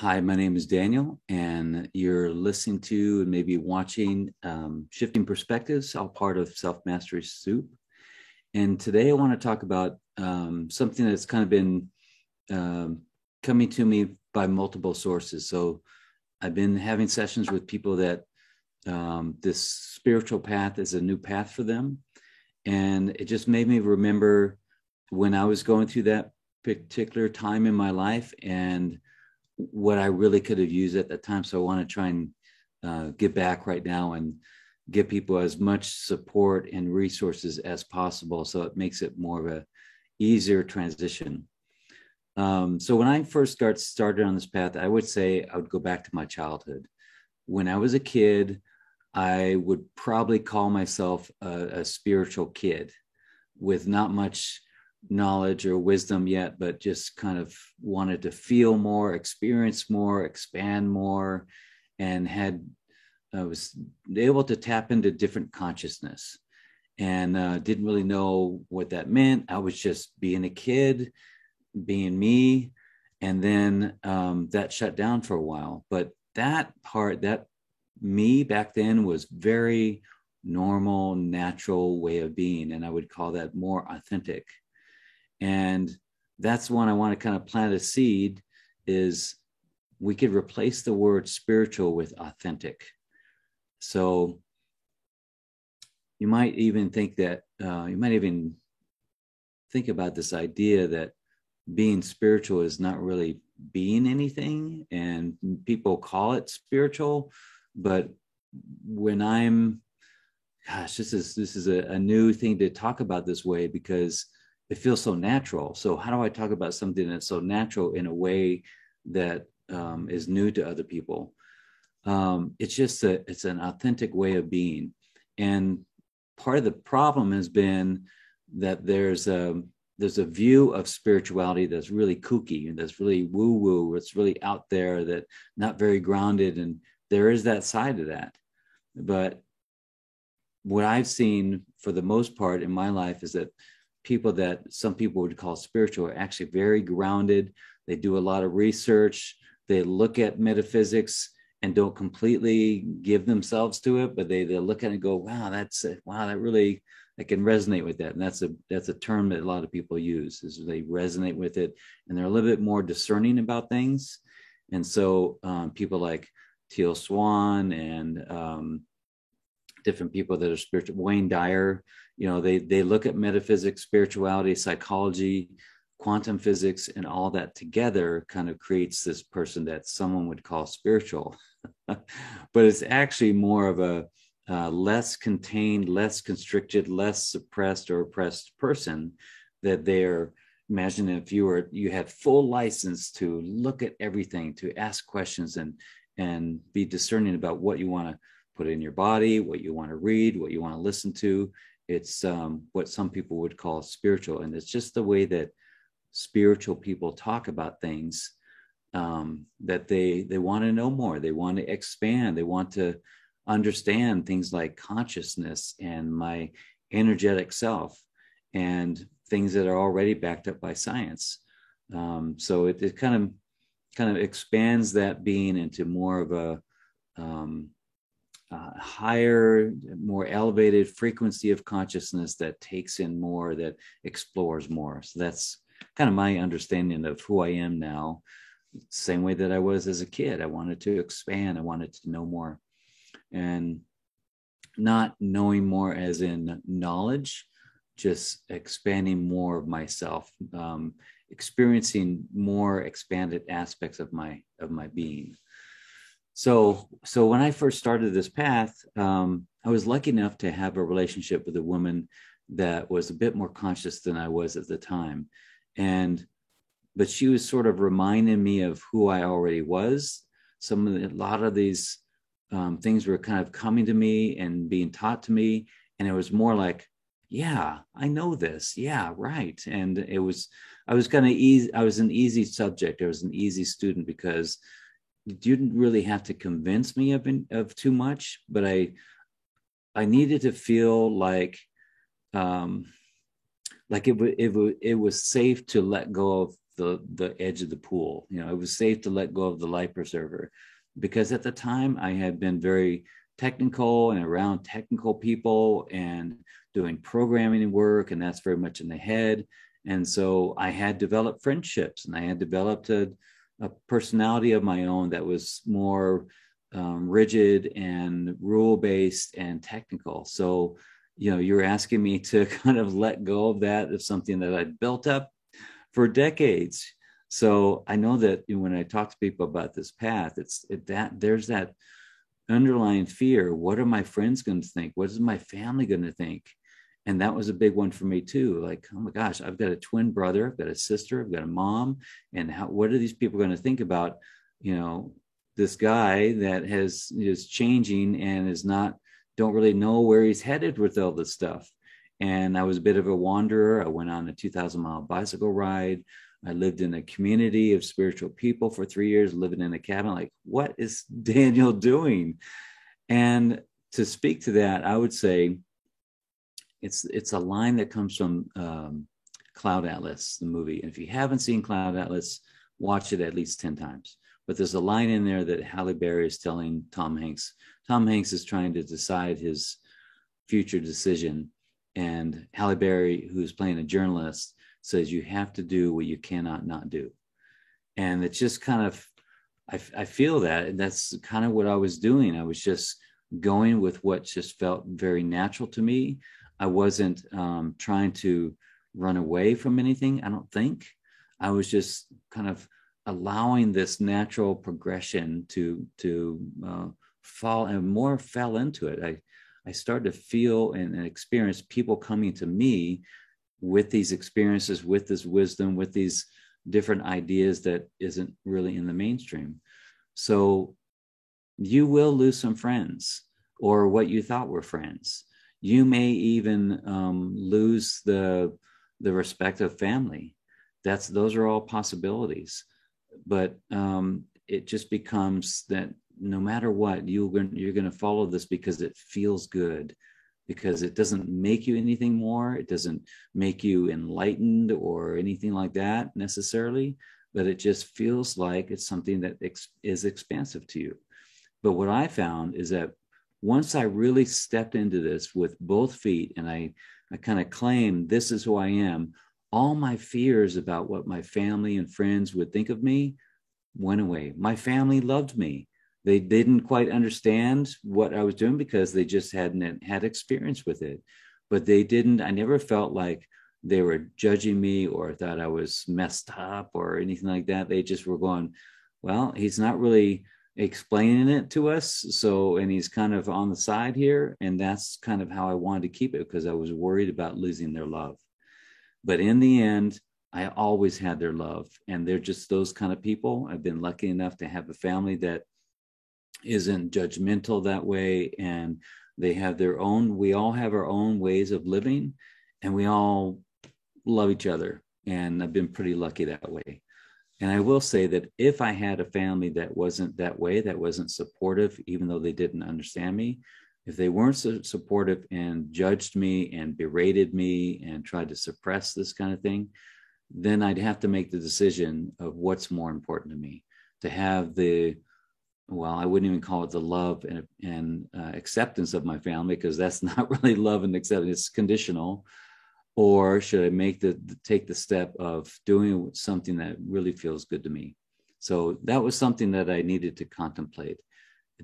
Hi, my name is Daniel, and you're listening to and maybe watching Shifting Perspectives, all part of Self Mastery Soup. And today I want to talk about something that's kind of been um, coming to me by multiple sources. So I've been having sessions with people that this spiritual path is a new path for them. And it just made me remember when I was going through that particular time in my life and what I really could have used at that time. So I want to try and give back right now and give people as much support and resources as possible. So it makes it more of a easier transition. So when I first got started on this path, I would say I would go back to my childhood. When I was a kid, I would probably call myself a spiritual kid with not much knowledge or wisdom yet, but just kind of wanted to feel more, experience more, expand more, and I was able to tap into different consciousness and didn't really know what that meant. I was just being a kid, being me. And then that shut down for a while. But that part, that me back then was very normal, natural way of being. And I would call that more authentic. And that's one I want to kind of plant a seed is we could replace the word spiritual with authentic. So you might even think that, you might even think about this idea that being spiritual is not really being anything, and people call it spiritual. But when I'm, gosh, this is a new thing to talk about this way because it feels so natural. So how do I talk about something that's so natural in a way that is new to other people? It's an authentic way of being, and part of the problem has been that there's a view of spirituality that's really kooky and that's really woo woo. It's really out there, that not very grounded, and there is that side of that. But what I've seen for the most part in my life is that people that some people would call spiritual are actually very grounded. They do a lot of research. They look at metaphysics and don't completely give themselves to it, but they look at it and go, wow, that really, I can resonate with that. And that's a term that a lot of people use, is they resonate with it and they're a little bit more discerning about things. And so people like Teal Swan and different people that are spiritual, Wayne Dyer, they look at metaphysics, spirituality, psychology, quantum physics, and all that together kind of creates this person that someone would call spiritual. But it's actually more of a less contained, less constricted, less suppressed or oppressed person. That they're, imagine if you had full license to look at everything, to ask questions and be discerning about what you want to put in your body, what you want to read, what you want to listen to. It's what some people would call spiritual. And it's just the way that spiritual people talk about things, that they want to know more. They want to expand. They want to understand things like consciousness and my energetic self and things that are already backed up by science. So it kind of expands that being into more of a higher, more elevated frequency of consciousness that takes in more, that explores more. So that's kind of my understanding of who I am now. Same way that I was as a kid. I wanted to expand. I wanted to know more, and not knowing more as in knowledge, just expanding more of myself, experiencing more expanded aspects of my being. So when I first started this path, I was lucky enough to have a relationship with a woman that was a bit more conscious than I was at the time. But she was sort of reminding me of who I already was. A lot of these things were kind of coming to me and being taught to me. And it was more like, yeah, I know this. Yeah, right. And I was kind of easy. I was an easy subject. I was an easy student because you didn't really have to convince me of too much, but I needed to feel like it was safe to let go of the edge of the pool. You know, it was safe to let go of the life preserver, because at the time I had been very technical and around technical people and doing programming work, and that's very much in the head. And so I had developed friendships, and I had developed a personality of my own that was more rigid and rule based and technical. So, you know, you're asking me to kind of let go of that, of something that I'd built up for decades. So I know that, you know, when I talk to people about this path, that there's that underlying fear. What are my friends going to think? What is my family going to think? And that was a big one for me too. Like, oh my gosh, I've got a twin brother, I've got a sister, I've got a mom, and what are these people going to think about, you know, this guy that is changing and don't really know where he's headed with all this stuff. And I was a bit of a wanderer. I went on a 2,000-mile bicycle ride. I lived in a community of spiritual people for 3 years, living in a cabin. Like, what is Daniel doing? And to speak to that, I would say it's a line that comes from Cloud Atlas, the movie. And if you haven't seen Cloud Atlas, watch it at least 10 times. But there's a line in there that Halle Berry is telling Tom Hanks. Tom Hanks is trying to decide his future decision. And Halle Berry, who's playing a journalist, says, you have to do what you cannot not do. And it's just kind of, I feel that, and that's kind of what I was doing. I was just going with what just felt very natural to me. I wasn't trying to run away from anything, I don't think. I was just kind of allowing this natural progression to fall, and more fell into it. I started to feel and experience people coming to me with these experiences, with this wisdom, with these different ideas that isn't really in the mainstream. So you will lose some friends, or what you thought were friends. You may even lose the respect of family. Those are all possibilities. But it just becomes that no matter what, you're going to follow this because it feels good, because it doesn't make you anything more. It doesn't make you enlightened or anything like that necessarily, but it just feels like it's something that is expansive to you. But what I found is that once I really stepped into this with both feet, and I kind of claimed, this is who I am, all my fears about what my family and friends would think of me went away. My family loved me. They didn't quite understand what I was doing because they just hadn't had experience with it. But I never felt like they were judging me or thought I was messed up or anything like that. They just were going, well, he's not really explaining it to us. And he's kind of on the side here. And that's kind of how I wanted to keep it, because I was worried about losing their love. But in the end, I always had their love. And they're just those kind of people. I've been lucky enough to have a family that isn't judgmental that way. And they have we all have our own ways of living, and we all love each other. And I've been pretty lucky that way. And I will say that if I had a family that wasn't that way, that wasn't supportive, even though they didn't understand me, if they weren't so supportive and judged me and berated me and tried to suppress this kind of thing, then I'd have to make the decision of what's more important to me. To have I wouldn't even call it the love and acceptance of my family, because that's not really love and acceptance, it's conditional. Or should I take the step of doing something that really feels good to me? So that was something that I needed to contemplate.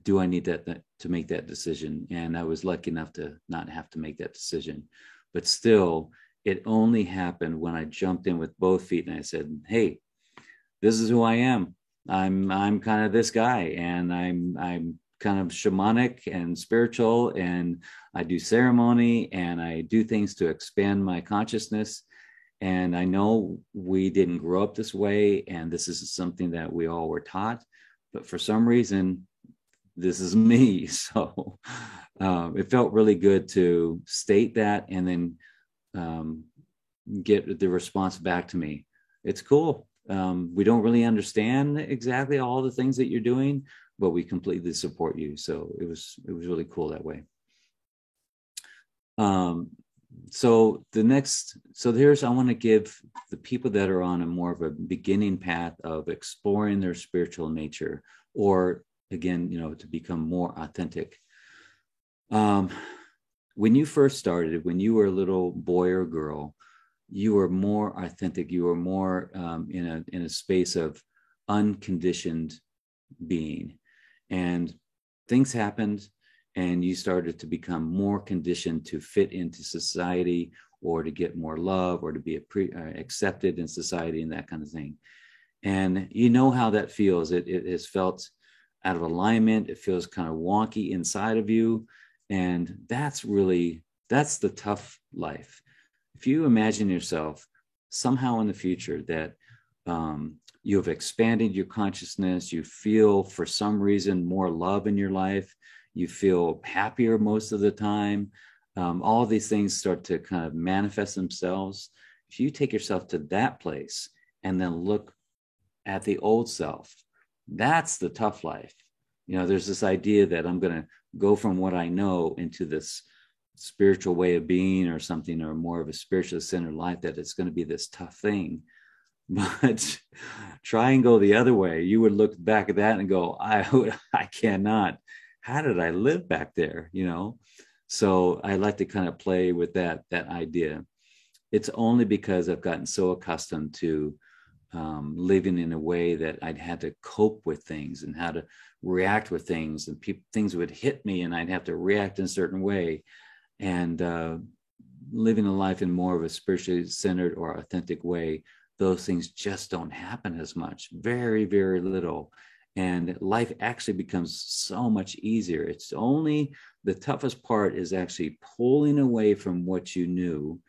Do I need that to make that decision? And I was lucky enough to not have to make that decision. But still, it only happened when I jumped in with both feet and I said, hey, this is who I am. I'm kind of this guy, and I'm kind of shamanic and spiritual, and I do ceremony and I do things to expand my consciousness. And I know we didn't grow up this way, and this is something that we all were taught, but for some reason, this is me. So it felt really good to state that, and then get the response back to me. It's cool. We don't really understand exactly all the things that you're doing, but we completely support you. So it was really cool that way. I want to give the people that are on a more of a beginning path of exploring their spiritual nature, or again, to become more authentic. Um, when you first started, when you were a little boy or girl, you were more authentic. You were more in a space of unconditioned being, and things happened, and you started to become more conditioned to fit into society, or to get more love, or to be accepted in society, and that kind of thing. And you know how that feels. It has felt out of alignment. It feels kind of wonky inside of you. And that's the tough life. If you imagine yourself somehow in the future that you have expanded your consciousness, you feel for some reason more love in your life, you feel happier most of the time, all of these things start to kind of manifest themselves. If you take yourself to that place and then look at the old self, that's the tough life. There's this idea that I'm going to go from what I know into this spiritual way of being or something, or more of a spiritually centered life, that it's going to be this tough thing. But try and go the other way. You would look back at that and go, I cannot. How did I live back there? So I like to kind of play with that idea. It's only because I've gotten so accustomed to living in a way that I'd had to cope with things and how to react with things, and things would hit me and I'd have to react in a certain way. And living a life in more of a spiritually centered or authentic way, those things just don't happen as much, very, very little. And life actually becomes so much easier. It's only the toughest part is actually pulling away from what you knew,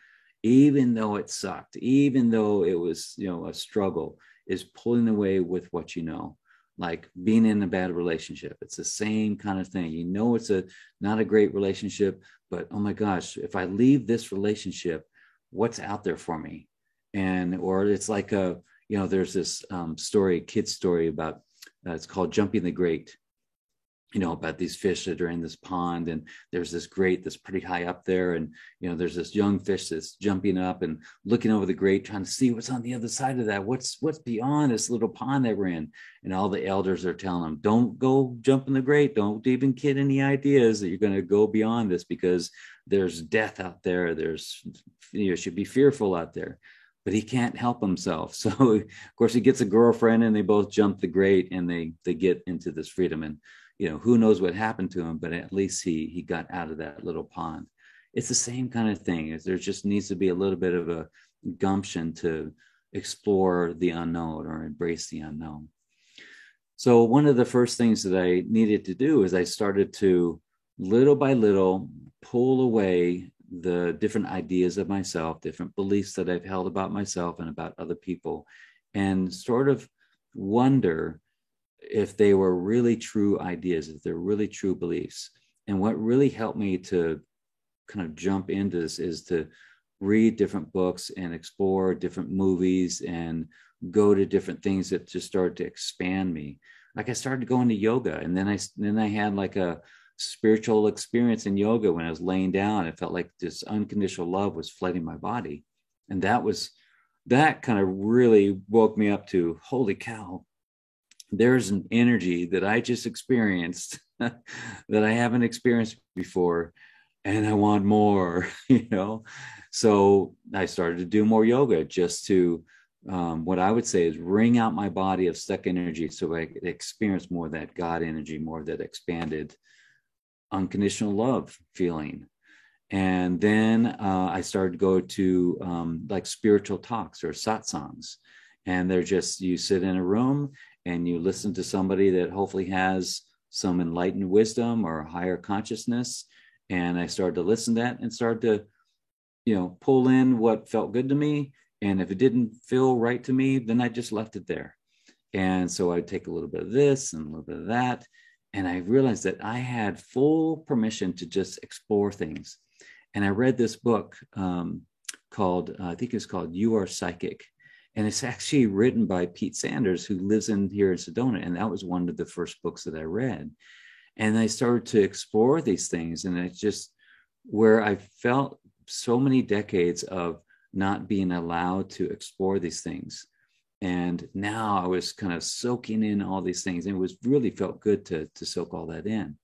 even though it sucked, even though it was, a struggle, is pulling away with what you know. Like being in a bad relationship, it's the same kind of thing. It's not a great relationship, but oh my gosh, if I leave this relationship, what's out there for me? Or it's like there's this kid's story about, it's called Jumping the Great, about these fish that are in this pond, and there's this grate that's pretty high up there, and there's this young fish that's jumping up and looking over the grate, trying to see what's on the other side of that, what's beyond this little pond that we're in. And all the elders are telling them, don't go jump in the grate, don't even get any ideas that you're going to go beyond this, because there's death out there, you should be fearful out there. But he can't help himself. So of course he gets a girlfriend, and they both jump the grate, and they get into this freedom. And who knows what happened to him, but at least he got out of that little pond. It's the same kind of thing. There just needs to be a little bit of a gumption to explore the unknown or embrace the unknown. So one of the first things that I needed to do is I started to, little by little, pull away the different ideas of myself, different beliefs that I've held about myself and about other people, and sort of wonder if they were really true ideas, if they're really true beliefs. And what really helped me to kind of jump into this is to read different books and explore different movies and go to different things that just started to expand me. Like I started going to yoga, and then I had like a spiritual experience in yoga when I was laying down. It felt like this unconditional love was flooding my body. And that kind of really woke me up to, holy cow, there's an energy that I just experienced that I haven't experienced before, and I want more, So I started to do more yoga, just to, what I would say is, wring out my body of stuck energy, so I could experience more of that God energy, more of that expanded unconditional love feeling. And then I started to go to like spiritual talks or satsangs. And they're just, you sit in a room and you listen to somebody that hopefully has some enlightened wisdom or higher consciousness. And I started to listen to that and started to, pull in what felt good to me. And if it didn't feel right to me, then I just left it there. And so I'd take a little bit of this and a little bit of that. And I realized that I had full permission to just explore things. And I read this book called, I think it's called You Are Psychic. And it's actually written by Pete Sanders, who lives here in Sedona. And that was one of the first books that I read. And I started to explore these things. And it's just where I felt so many decades of not being allowed to explore these things. And now I was kind of soaking in all these things, and it was really felt good to soak all that in.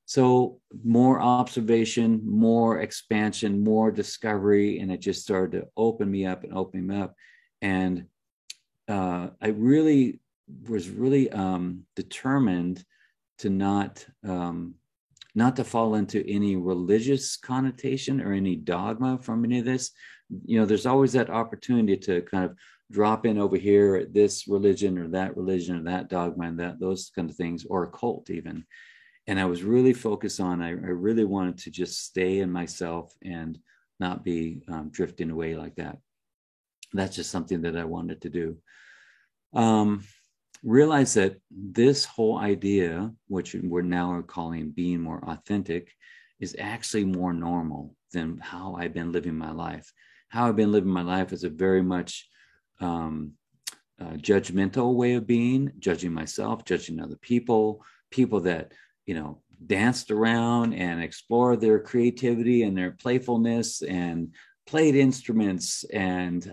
So more observation, more expansion, more discovery, and it just started to open me up and open me up. And I really was really determined to not to fall into any religious connotation or any dogma from any of this. You know, there's always that opportunity to kind of drop in over here at this religion or that dogma and that those kind of things, or a cult even. And I was really focused on, I really wanted to just stay in myself and not be drifting away like that. That's just something that I wanted to do. Realize that this whole idea, which we're now calling being more authentic, is actually more normal than how I've been living my life. How I've been living my life is a very much judgmental way of being, judging myself, judging other people that, you know, danced around and explored their creativity and their playfulness and played instruments and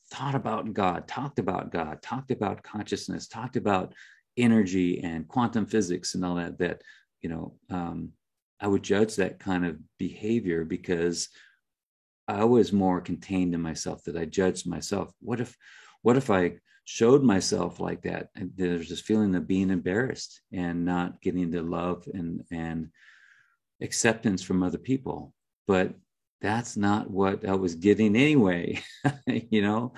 thought about God, talked about consciousness, talked about energy and quantum physics and all that, you know, I would judge that kind of behavior because I was more contained in myself, that I judged myself. What if I showed myself like that? And there's this feeling of being embarrassed and not getting the love and acceptance from other people. But that's not what I was getting anyway. You know,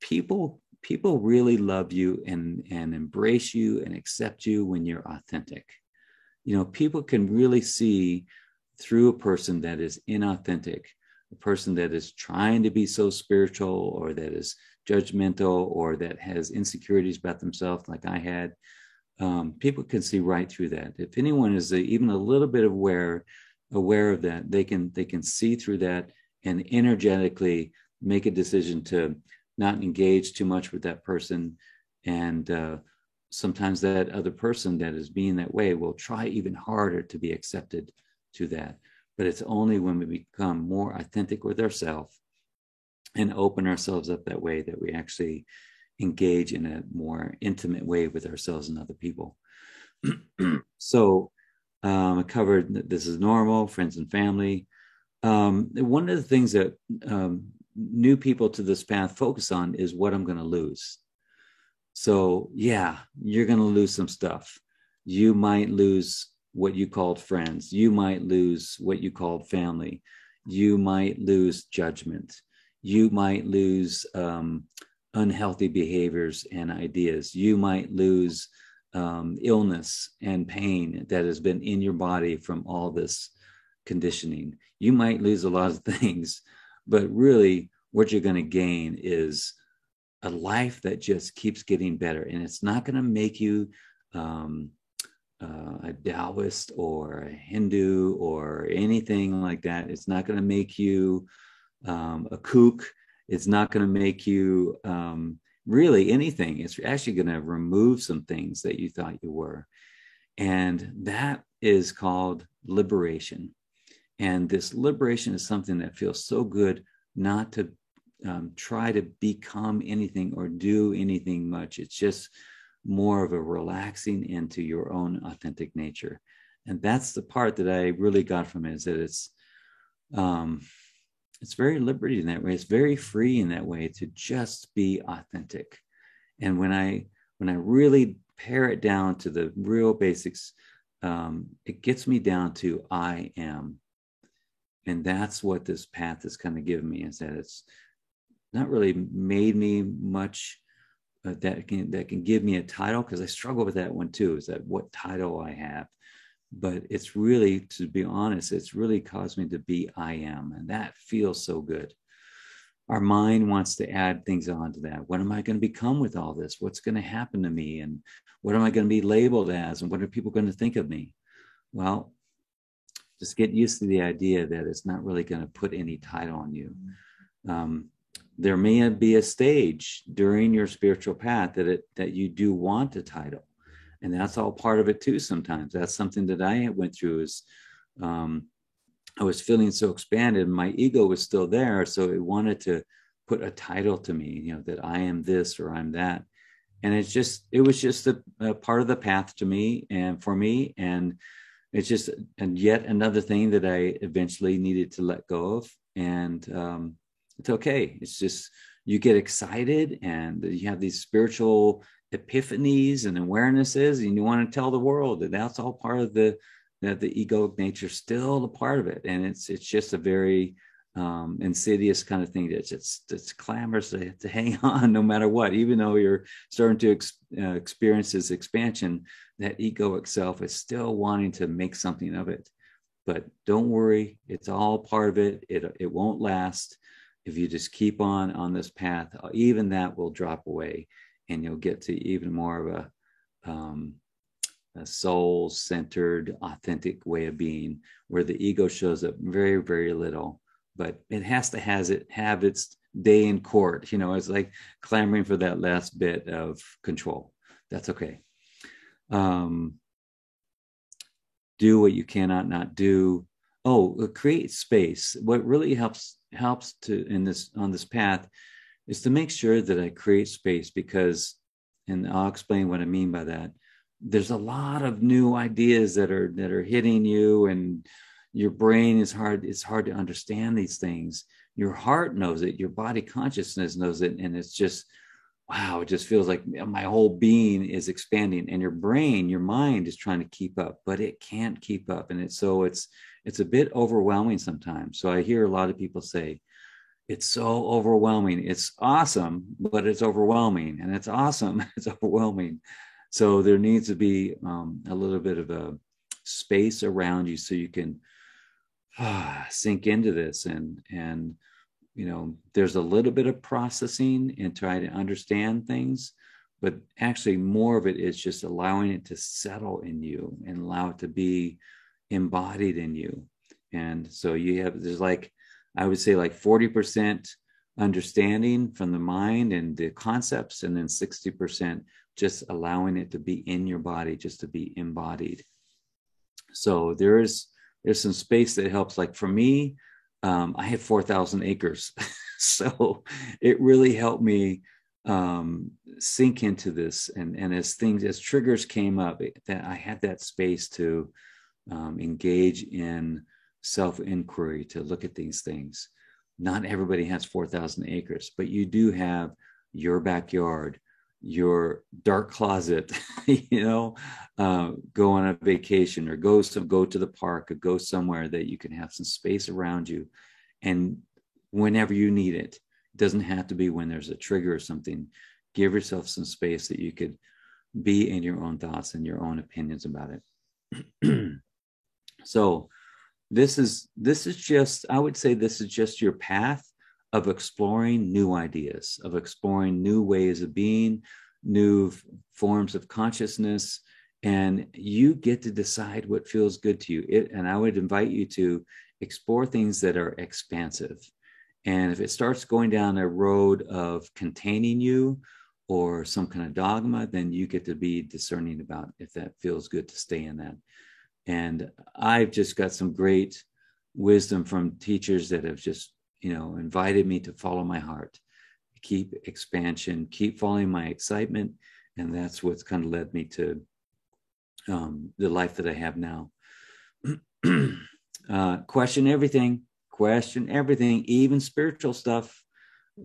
people really love you and embrace you and accept you when you're authentic. You know, people can really see through a person that is inauthentic, a person that is trying to be so spiritual or that is judgmental or that has insecurities about themselves like I had. People can see right through that. If anyone is even a little bit aware of that, they can see through that and energetically make a decision to not engage too much with that person. And sometimes that other person that is being that way will try even harder to be accepted to that. But it's only when we become more authentic with ourselves and open ourselves up that way that we actually engage in a more intimate way with ourselves and other people. So I covered that this is normal, friends and family. One of the things that new people to this path focus on is what I'm going to lose. So yeah, you're going to lose some stuff. You might lose what you called friends. You might lose what you called family. You might lose judgment. You might lose unhealthy behaviors and ideas. You might lose illness and pain that has been in your body from all this conditioning. You might lose a lot of things, but really what you're going to gain is a life that just keeps getting better. And it's not going to make you a Taoist or a Hindu or anything like that. It's not going to make you a kook. It's not going to make you really anything. It's actually going to remove some things that you thought you were. And that is called liberation. And this liberation is something that feels so good, not to try to become anything or do anything much. It's just more of a relaxing into your own authentic nature. And that's the part that I really got from it, is that it's very liberating in that way. It's very free in that way to just be authentic. And when I really pare it down to the real basics, it gets me down to I am. And that's what this path has kind of given me, is that it's not really made me much that can give me a title, because I struggle with that one too, is that what title I have. But it's really, to be honest, it's really caused me to be I am. And that feels so good. Our mind wants to add things onto that. What am I going to become with all this? What's going to happen to me? And what am I going to be labeled as? And what are people going to think of me? Well, just get used to the idea that it's not really going to put any title on you. There may be a stage during your spiritual path that you do want a title. And that's all part of it too. Sometimes that's something that I went through, is I was feeling so expanded. My ego was still there. So it wanted to put a title to me, that I am this or I'm that. And it was just a part of the path to me and for me. And it's just, and yet another thing that I eventually needed to let go of. And it's okay. It's just, you get excited and you have these spiritual epiphanies and awarenesses, and you want to tell the world that that's all part of the egoic nature, still a part of it. And it's just a very insidious kind of thing that's clamorous to hang on no matter what, even though you're starting to experience this expansion. That egoic self is still wanting to make something of it. But don't worry, it's all part of it. It won't last. If you just keep on this path, even that will drop away, and you'll get to even more of a soul-centered, authentic way of being, where the ego shows up very, very little. But it has to have its day in court. It's like clamoring for that last bit of control. That's okay. Do what you cannot not do. Create space. What really helps on this path is to make sure that I create space, because, and I'll explain what I mean by that. There's a lot of new ideas that are hitting you, and your brain it's hard to understand these things. Your heart knows it, your body consciousness knows it, and it's just, wow, it just feels like my whole being is expanding, and your brain, your mind is trying to keep up, but it can't keep up. And it's a bit overwhelming sometimes. So I hear a lot of people say, it's so overwhelming. It's awesome, but it's overwhelming. And it's awesome, it's overwhelming. So there needs to be a little bit of a space around you so you can sink into this. And there's a little bit of processing and trying to understand things, but actually more of it is just allowing it to settle in you and allow it to be embodied in you. And so there's like, I would say like 40% understanding from the mind and the concepts, and then 60% just allowing it to be in your body, just to be embodied. So there's some space that helps. Like for me, I have 4,000 acres. So it really helped me sink into this. And as triggers came up, that I had that space to engage in self-inquiry, to look at these things. Not everybody has 4,000 acres, but you do have your backyard, your dark closet, go on a vacation, or go to the park, or go somewhere that you can have some space around you. And whenever you need it, it doesn't have to be when there's a trigger or something. Give yourself some space that you could be in your own thoughts and your own opinions about it. So this is just, I would say this is just your path of exploring new ideas, of exploring new ways of being, new forms of consciousness, and you get to decide what feels good to you. And I would invite you to explore things that are expansive. And if it starts going down a road of containing you or some kind of dogma, then you get to be discerning about if that feels good to stay in that. And I've just got some great wisdom from teachers that have just, invited me to follow my heart, keep expansion, keep following my excitement. And that's what's kind of led me to the life that I have now. Question everything, even spiritual stuff.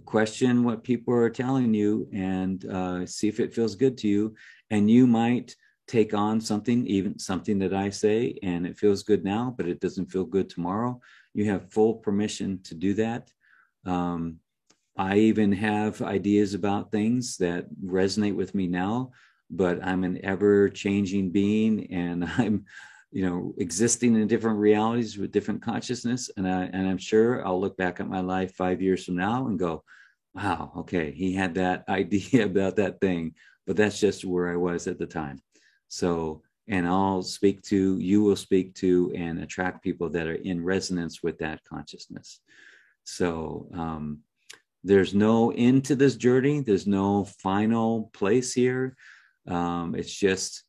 Question what people are telling you, and see if it feels good to you. And you might take on something that I say, and it feels good now, but it doesn't feel good tomorrow. You have full permission to do that. I even have ideas about things that resonate with me now, but I'm an ever-changing being, and I'm, existing in different realities with different consciousness. And I'm sure I'll look back at my life 5 years from now and go, wow, okay, he had that idea about that thing, but that's just where I was at the time. So, and you will speak to and attract people that are in resonance with that consciousness. So there's no end to this journey. There's no final place here. It's just,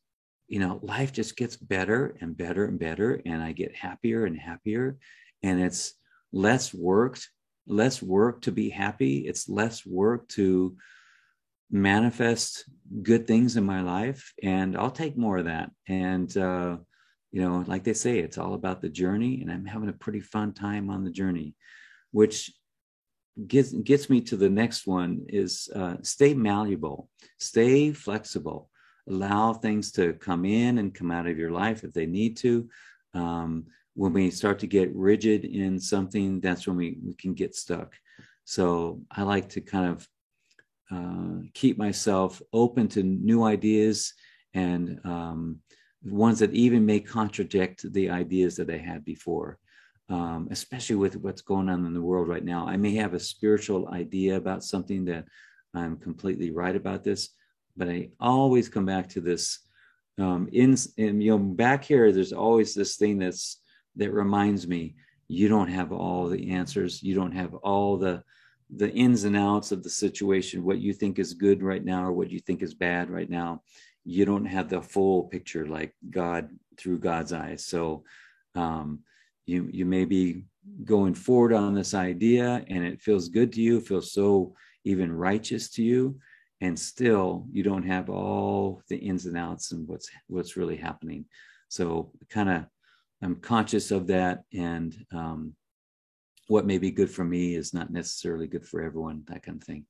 life just gets better and better and better. And I get happier and happier. And it's less work to be happy. It's less work to manifest good things in my life. And I'll take more of that. And, like they say, it's all about the journey. And I'm having a pretty fun time on the journey, which gets me to the next one is stay malleable, stay flexible, allow things to come in and come out of your life if they need to. When we start to get rigid in something, that's when we can get stuck. So I like to kind of keep myself open to new ideas and ones that even may contradict the ideas that I had before. Especially with what's going on in the world right now. I may have a spiritual idea about something that I'm completely right about this, but I always come back to this. Back here, there's always this thing that reminds me, you don't have all the answers. You don't have all the ins and outs of the situation, what you think is good right now or what you think is bad right now. You don't have the full picture like God through God's eyes. So, you may be going forward on this idea and it feels good to you, feels so even righteous to you, and still you don't have all the ins and outs and what's really happening. So I'm conscious of that, and what may be good for me is not necessarily good for everyone, that kind of thing.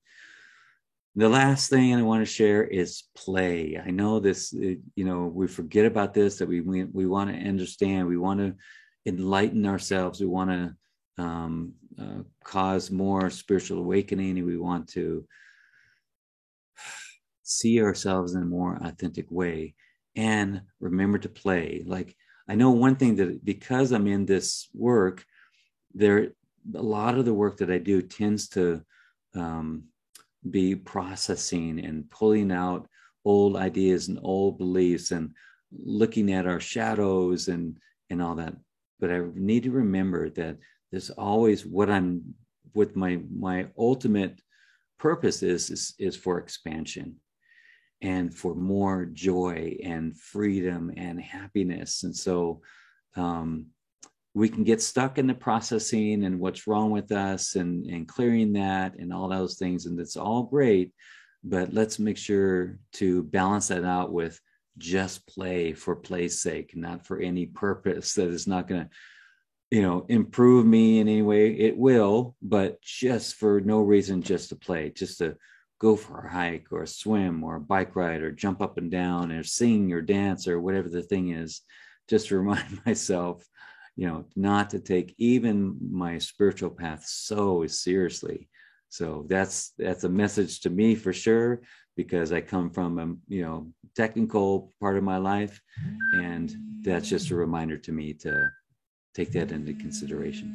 The last thing I want to share is play. I know this, we forget about this, that we want to understand, we want to enlighten ourselves. We want to cause more spiritual awakening, and we want to see ourselves in a more authentic way and remember to play. Like, I know one thing, that because I'm in this work, a lot of the work that I do tends to be processing and pulling out old ideas and old beliefs and looking at our shadows and all that. But I need to remember that there's always what my ultimate purpose is for expansion and for more joy and freedom and happiness. And so we can get stuck in the processing and what's wrong with us and clearing that and all those things. And it's all great, but let's make sure to balance that out with just play for play's sake, not for any purpose that is not going to, improve me in any way. It will, but just for no reason, just to play, just to go for a hike or a swim or a bike ride or jump up and down or sing or dance or whatever the thing is, just to remind myself, not to take even my spiritual path so seriously. So that's a message to me for sure, because I come from a technical part of my life, and that's just a reminder to me to take that into consideration.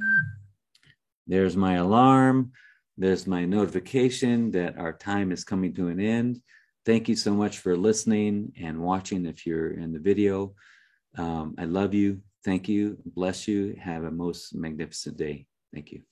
There's my alarm. There's my notification that our time is coming to an end. Thank you so much for listening and watching if you're in the video. I love you. Thank you. Bless you. Have a most magnificent day. Thank you.